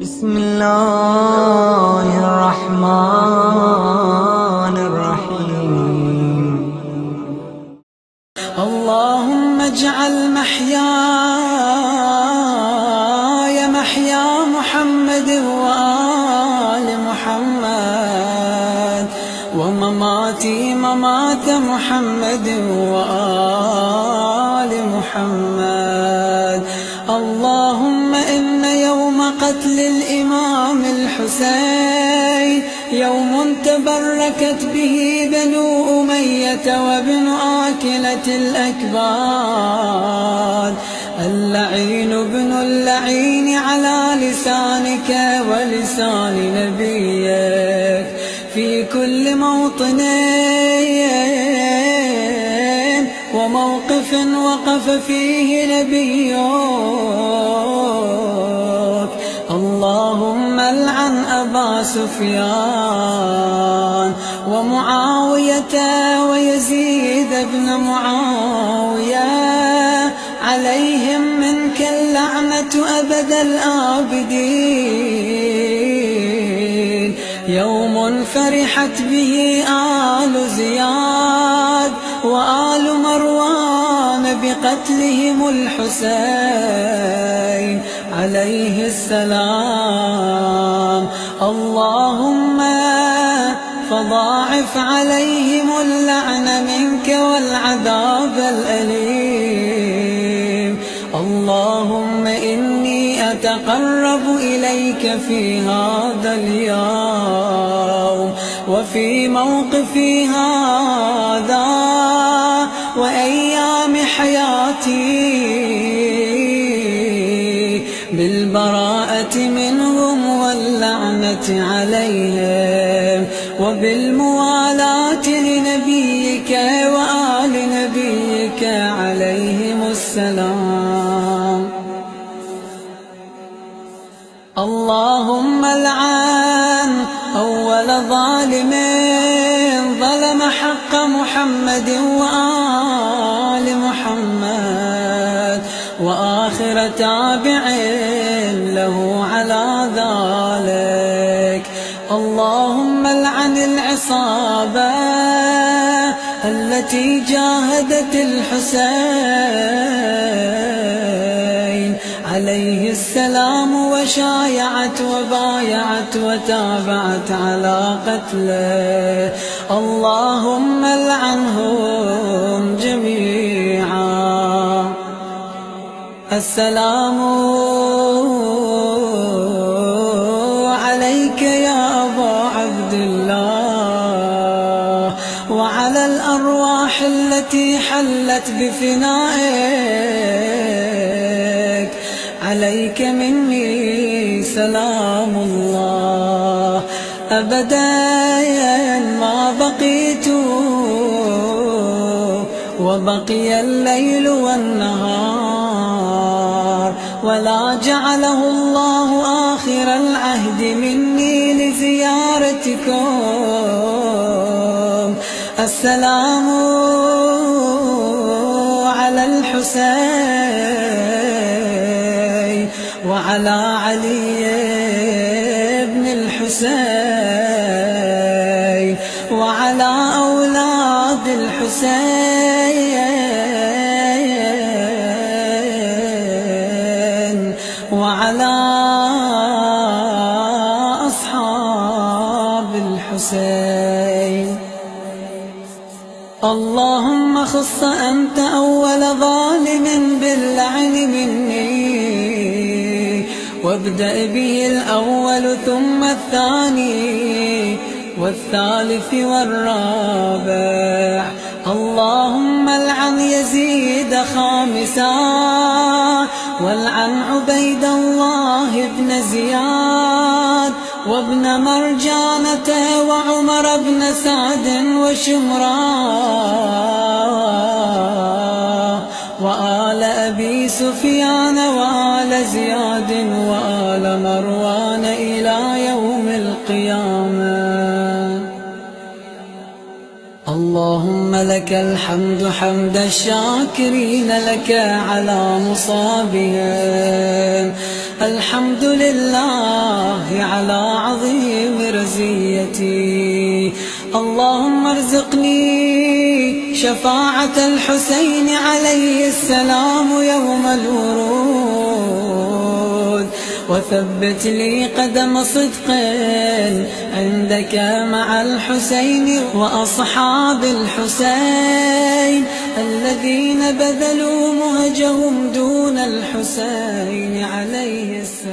بسم الله الرحمن الرحيم. اللهم اجعل محياي محيا محمد وآل محمد، ومماتي ممات محمد وآل محمد. اللهم إن يوم قتل الإمام الحسين يوم تبركت به بنو أمية وابن آكلة الأكباد، اللعين ابن اللعين على لسانك ولسان نبيك في كل موطن وموقف وقف فيه نبيك. اللهم العن أبا سفيان ومعاوية ويزيد بن معاوية، عليهم منك اللعنة أبد الآبدين. يوم فرحت به آل زياد وآل مروان بقتلهم الحسين عليه السلام. اللهم فضاعف عليهم اللعن منك والعذاب الأليم. اللهم إني أتقرب إليك في هذا اليوم وفي موقفي هذا وأيام حياتي بالبراءة منهم واللعنة عليهم وبالموالاة لنبيك وآل نبيك عليهم السلام. اللهم العن أول ظالم ظلم حق محمد وآل محمد، وآخر تابع له على ذلك. اللهم العن العصابة التي جاهدت الحسين عليه السلام وشايعت وبايعت وتابعت على قتله. اللهم العنهم جميعا. السلام عليك يا أبا عبد الله وعلى الأرواح التي حلت بفنائك، عليك مني سلام الله أبدا ما بقيت وبقي الليل والنهار، ولا جعله الله آخر العهد مني لزيارتكم. السلام على الحسين وعلى علي بن الحسين وعلى أولاد الحسين وعلى أصحاب الحسين. اللهم خص أنت أول ظالم باللعن مني، وابدأ به الأول ثم الثاني والثالث والرابع. اللهم العن يزيد خامسا، والعن عبيد الله بن زياد وابن مرجانة وعمر بن سعد وشمران وآل أبي سفيان وآل زياد وآل مروان إلى يوم القيامة. اللهم لك الحمد حمد الشاكرين لك على مصابهم، الحمد لله على عظيم رزيتي. اللهم ارزقني شفاعة الحسين عليه السلام يوم الورود، وثبت لي قدم صدق عندك مع الحسين وأصحاب الحسين الذين بذلوا مهجهم دون الحسين عليه السلام.